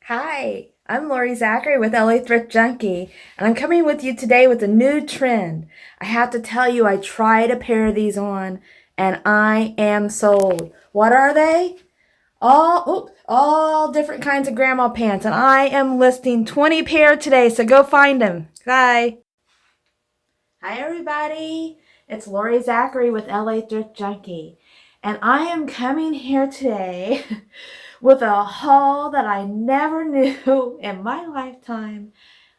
Hi, I'm Lori Zachary with LA Thrift Junkie, and I'm coming with you today with a new trend. I have to tell you, I tried a pair of these on, and I am sold. What are they? All different kinds of grandma pants, and I am listing 20 pair today, so go find them. Bye. Hi, everybody. It's Lori Zachary with LA Thrift Junkie, and I am coming here today with a haul that I never knew in my lifetime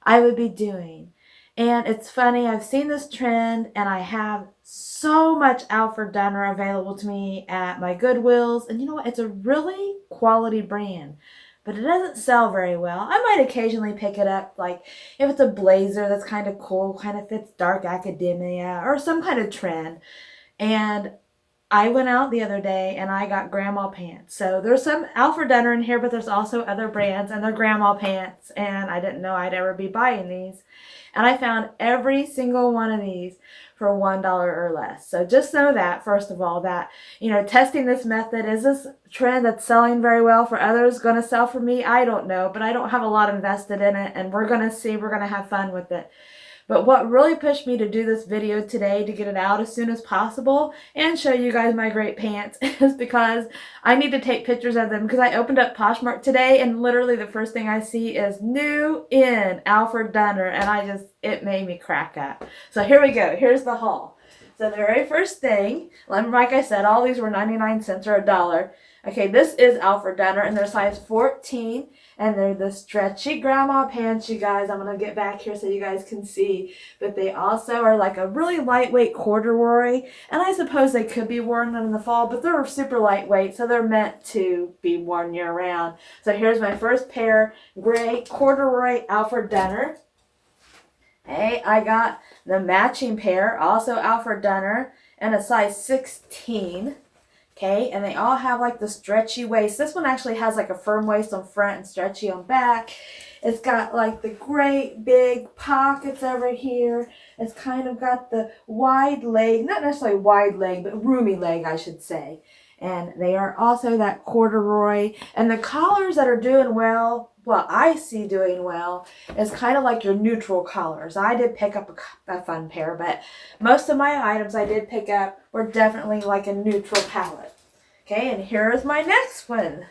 I would be doing. And it's funny, I've seen this trend and I have so much Alfred available to me at my Goodwills. And you know what? It's a really quality brand, but it doesn't sell very well. I might occasionally pick it up, like if it's a blazer that's kind of cool, kind of fits dark academia or some kind of trend. And I went out the other day and I got grandma pants. So there's some Alfred in here, but there's also other brands and they're grandma pants. And I didn't know I'd ever be buying these. And I found every single one of these for $1 or less. So just know that, first of all, that, testing this method, is this trend that's selling very well for others going to sell for me? I don't know, but I don't have a lot invested in it. And we're going to see, we're going to have fun with it. But what really pushed me to do this video today, to get it out as soon as possible and show you guys my great pants, is because I need to take pictures of them, because I opened up Poshmark today and literally the first thing I see is new in Alfred and it made me crack up. So here we go. Here's the haul. So the very first thing, like I said, all these were 99 cents or $1. Okay, this is Alfred and they're size 14. And they're the stretchy grandma pants, you guys. I'm going to get back here so you guys can see. But they also are like a really lightweight corduroy. And I suppose they could be worn in the fall, but they're super lightweight, so they're meant to be worn year round. So here's my first pair, gray corduroy Alfred Dunner. Hey, I got the matching pair, also Alfred Dunner, and a size 16. Okay, and they all have like the stretchy waist. This one actually has like a firm waist on front and stretchy on back. It's got like the great big pockets over here. It's kind of got the wide leg, not necessarily wide leg, but roomy leg, I should say. And they are also that corduroy. And the collars that are doing well, I see doing well, is kind of like your neutral collars. I did pick up a fun pair, but most of my items I did pick up were definitely like a neutral palette. Okay, and here's my next one.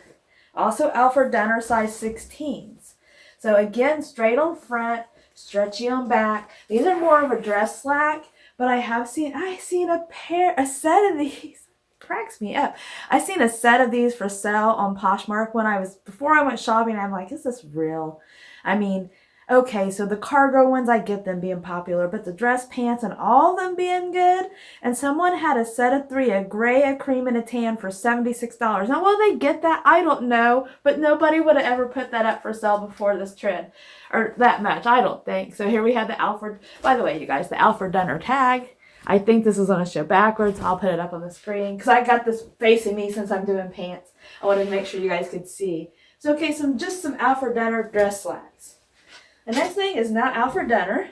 Also Alfred Dunner size 16s. So again, straight on front, stretchy on back. These are more of a dress slack, but I seen a set of these. Cracks me up. I seen a set of these for sale on Poshmark before I went shopping. I'm like, is this real? I mean, okay, so the cargo ones, I get them being popular, but the dress pants and all of them being good. And someone had a set of 3, a gray, a cream, and a tan for $76. Now, will they get that? I don't know, but nobody would have ever put that up for sale before this trend, or that much, I don't think. So here we have the Alfred, by the way, you guys, the Alfred Dunner tag. I think this is going to show backwards. I'll put it up on the screen because I got this facing me since I'm doing pants. I wanted to make sure you guys could see. So, okay, just some Alfred Dunner dress slacks. The next thing is not Alfred Dunner.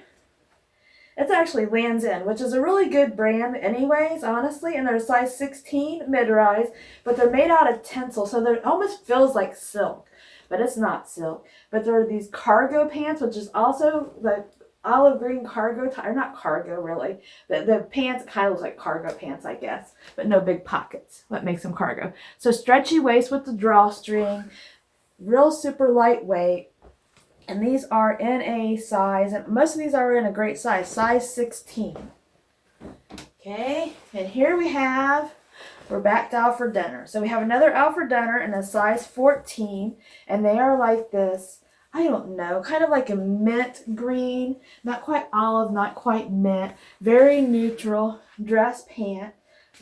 It's actually Lands' End, which is a really good brand anyways, honestly, and they're a size 16 mid-rise, but they're made out of tencel, so it almost feels like silk, but it's not silk. But there are these cargo pants, which is also the olive green cargo, or not cargo really, the pants kind of look like cargo pants, I guess, but no big pockets. What makes them cargo? So stretchy waist with the drawstring, real super lightweight, and these are in a size, and most of these are in a great size 16. Okay, and here we're back to Alfred Dunner. So we have another Alfred Dunner in a size 14, and they are like this, I don't know, kind of like a mint green, not quite olive, not quite mint, very neutral dress pant,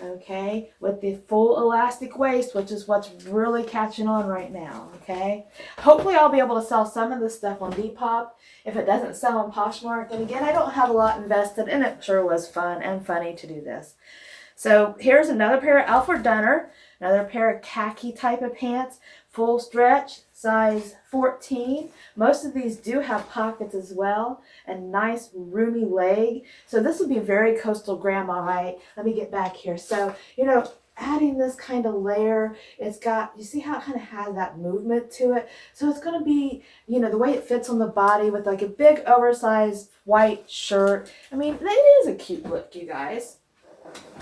okay, with the full elastic waist, which is what's really catching on right now, okay. Hopefully I'll be able to sell some of this stuff on Depop if it doesn't sell on Poshmark. And again, I don't have a lot invested, and it sure was fun and funny to do this. So here's another pair of Alfred Dunner, another pair of khaki type of pants, full stretch, size 14. Most of these do have pockets as well, and nice roomy leg. So this would be very coastal grandma, right? Let me get back here. So, adding this kind of layer. It's got, you see how it kind of has that movement to it? So it's going to be, you know, the way it fits on the body with like a big oversized white shirt. I mean, it is a cute look, you guys.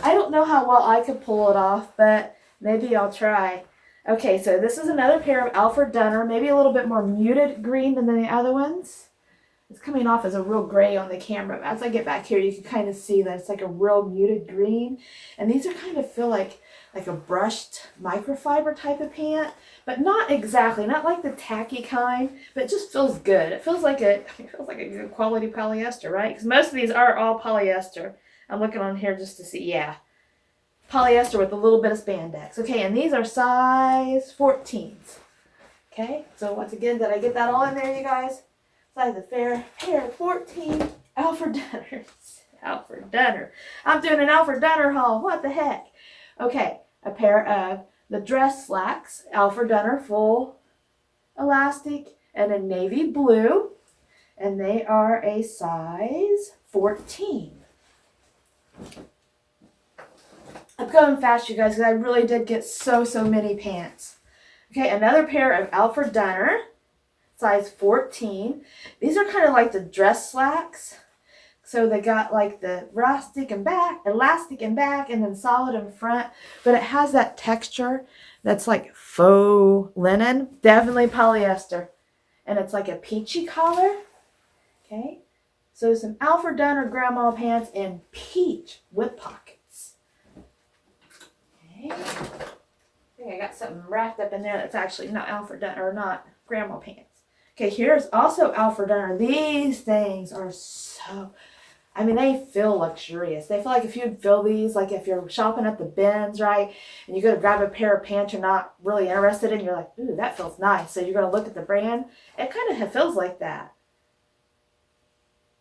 I don't know how well I could pull it off, but maybe I'll try. Okay, so this is another pair of Alfred Dunner, maybe a little bit more muted green than the other ones. It's coming off as a real gray on the camera. As I get back here, you can kind of see that it's like a real muted green. And these are kind of feel like a brushed microfiber type of pant, but not exactly, not like the tacky kind, but it just feels good. It feels like a good quality polyester, right? Because most of these are all polyester. I'm looking on here just to see, yeah. Polyester with a little bit of spandex. Okay, and these are size 14s. Okay, so once again, did I get that all in there, you guys? Size a fair pair of 14 Alfred Dunners. Alfred Dunner. I'm doing an Alfred Dunner haul. What the heck? Okay, a pair of the dress slacks, Alfred Dunner full elastic, and a navy blue. And they are a size 14. I'm going fast, you guys, because I really did get so many pants. Okay, another pair of Alfred Dunner, size 14. These are kind of like the dress slacks. So they got like the elastic and back, and then solid in front. But it has that texture that's like faux linen, definitely polyester. And it's like a peachy color. Okay, so some Alfred Dunner grandma pants in peach with pockets. Okay, I think I got something wrapped up in there that's actually not Alfred Dunner, or not grandma pants. Okay, here's also Alfred Dunner. These things are so, I mean, they feel luxurious. They feel like if you'd feel these, like if you're shopping at the bins, right, and you go to grab a pair of pants you're not really interested in, you're like, ooh, that feels nice. So you're going to look at the brand. It kind of feels like that.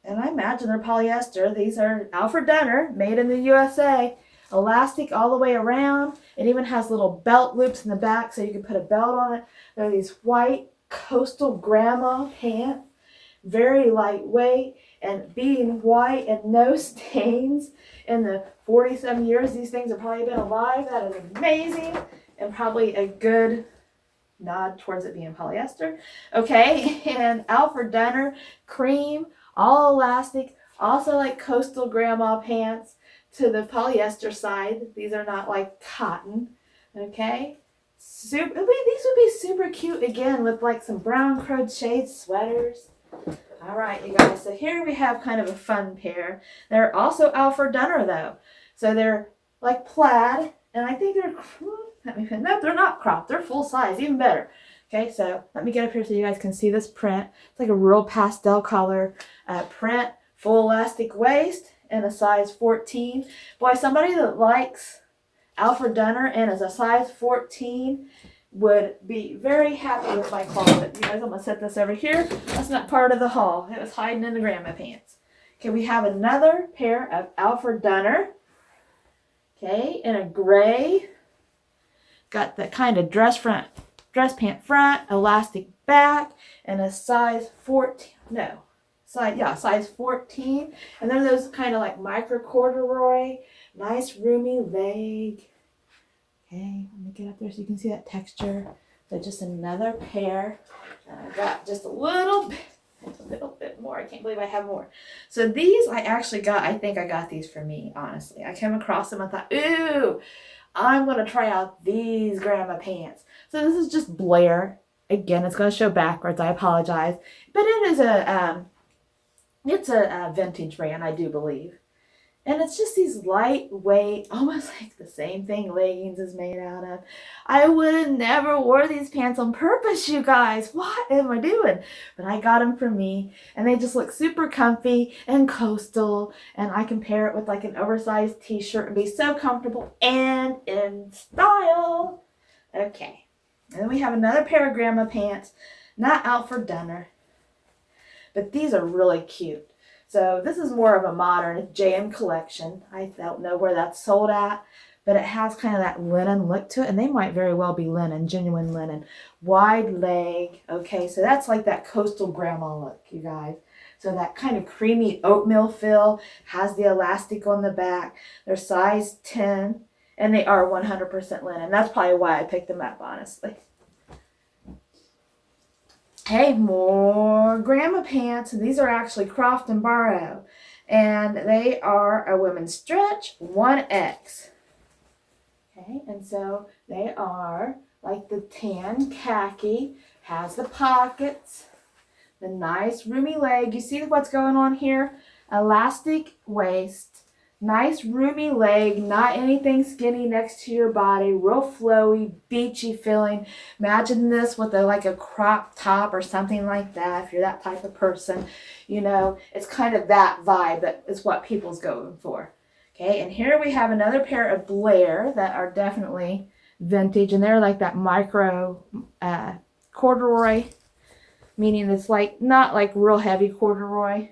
And I imagine they're polyester. These are Alfred Dunner, made in the USA. Elastic all the way around. It even has little belt loops in the back so you can put a belt on it. They're these white coastal grandma pants. Very lightweight, and being white and no stains in the 40-some years these things have probably been alive. That is amazing, and probably a good nod towards it being polyester. Okay, and Alfred Dunner, cream, all elastic, also like coastal grandma pants to the polyester side. These are not like cotton. Okay, these would be super cute again with like some brown crocheted sweaters. All right, you guys, so here we have kind of a fun pair. They're also Alfred Dunner, though. So they're like plaid, and I think no, they're not cropped. They're full size, even better. Okay, so let me get up here so you guys can see this print. It's like a real pastel color print, full elastic waist, and a size 14. Boy, somebody that likes Alfred Dunner and is a size 14 would be very happy with my closet. You guys, I'm going to set this over here. That's not part of the haul. It was hiding in the grandma pants. Okay, we have another pair of Alfred Dunner. Okay, in a gray. Got the kind of dress pant front, elastic back, and a size 14. No, size 14. And then those kind of like micro corduroy, nice roomy leg. Okay, let me get up there so you can see that texture. So just another pair. And I got just a little bit more. I can't believe I have more. So these I actually got, I think I got these for me, honestly. I came across them and thought, ooh, I'm going to try out these grandma pants. So this is just Blair. Again, it's going to show backwards. I apologize. But it is it's a vintage brand, I do believe. And it's just these lightweight, almost like the same thing leggings is made out of. I would have never wore these pants on purpose, you guys. What am I doing? But I got them for me, and they just look super comfy and coastal, and I can pair it with like an oversized t-shirt and be so comfortable and in style. Okay. And then we have another pair of grandma pants, not Alfred Dunner, but these are really cute. So this is more of a modern JM collection. I don't know where that's sold at, but it has kind of that linen look to it, and they might very well be linen, genuine linen. Wide leg. Okay, so that's like that coastal grandma look, you guys. So that kind of creamy oatmeal feel, has the elastic on the back. They're size 10, And they are 100% linen. That's probably why I picked them up, honestly. Hey, more grandma pants. These are actually Croft and Barrow. And they are a women's stretch 1X. Okay, and so they are like the tan khaki, has the pockets, the nice roomy leg. You see what's going on here? Elastic waist, nice roomy leg, not anything skinny next to your body, real flowy, beachy feeling. Imagine this with like a crop top or something like that if you're that type of person. You know, it's kind of that vibe that is what people's going for. Okay, and here we have another pair of Blair that are definitely vintage, and they're like that micro corduroy, meaning it's like not like real heavy corduroy.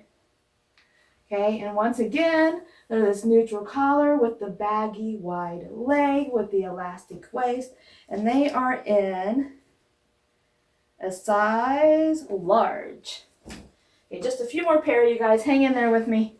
Okay, and once again, they're this neutral collar with the baggy wide leg with the elastic waist, and they are in a size large. Okay, just a few more pair, you guys. Hang in there with me.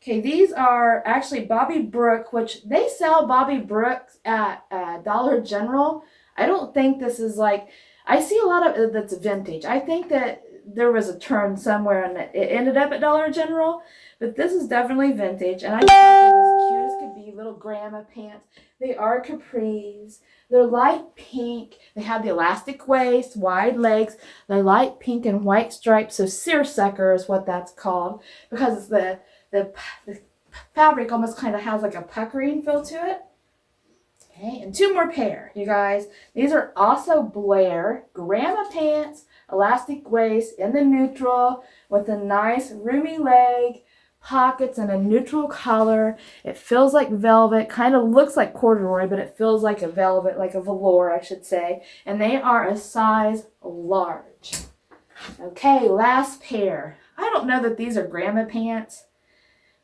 Okay, these are actually Bobby Brook, which they sell Bobby Brooks at Dollar General. I don't think this is like, I see a lot of it that's vintage. I think that there was a turn somewhere and it ended up at Dollar General, but this is definitely vintage. And I thought they were as cute as could be, little grandma pants. They are capris. They're light pink. They have the elastic waist, wide legs. They're light pink and white stripes, so seersucker is what that's called, because it's the fabric almost kind of has like a puckering feel to it. Okay, and two more pair, you guys. These are also Blair grandma pants, elastic waist in the neutral with a nice roomy leg, pockets, and a neutral collar. It feels like velvet, kind of looks like corduroy, but it feels like a velvet, like a velour, I should say. And they are a size large. Okay, last pair. I don't know that these are grandma pants,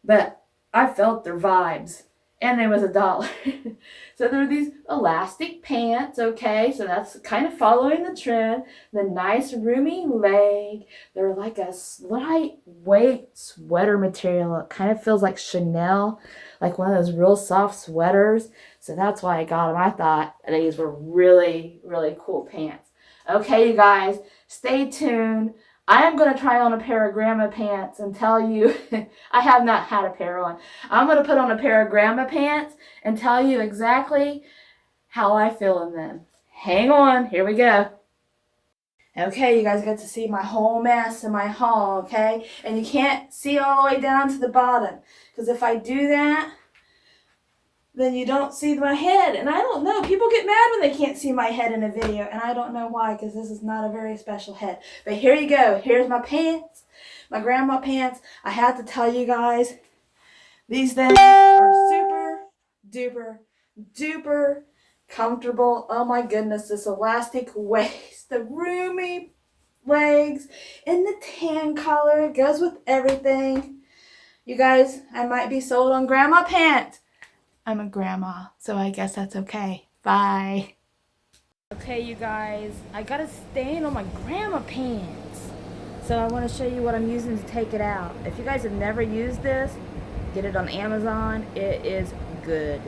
but I felt their vibes, and they was $1. So there are these elastic pants, okay, so that's kind of following the trend. The nice roomy leg. They're like a lightweight sweater material. It kind of feels like Chanel, like one of those real soft sweaters. So that's why I got them. I thought these were really, really cool pants. Okay, you guys, stay tuned. I am going to try on a pair of grandma pants and tell you, I have not had a pair on. I'm going to put on a pair of grandma pants and tell you exactly how I feel in them. Hang on, here we go. Okay, you guys get to see my whole mess in my haul, okay? And you can't see all the way down to the bottom, because if I do that, then you don't see my head. And I don't know, people get mad when they can't see my head in a video, and I don't know why, because this is not a very special head. But here you go. Here's my pants, my grandma pants. I have to tell you guys, these things are super duper duper comfortable. Oh my goodness, this elastic waist, the roomy legs, and the tan color. It goes with everything. You guys, I might be sold on grandma pants. I'm a grandma, so I guess that's okay. Bye. Okay, you guys, I got a stain on my grandma pants. So I want to show you what I'm using to take it out. If you guys have never used this, get it on Amazon. It is good.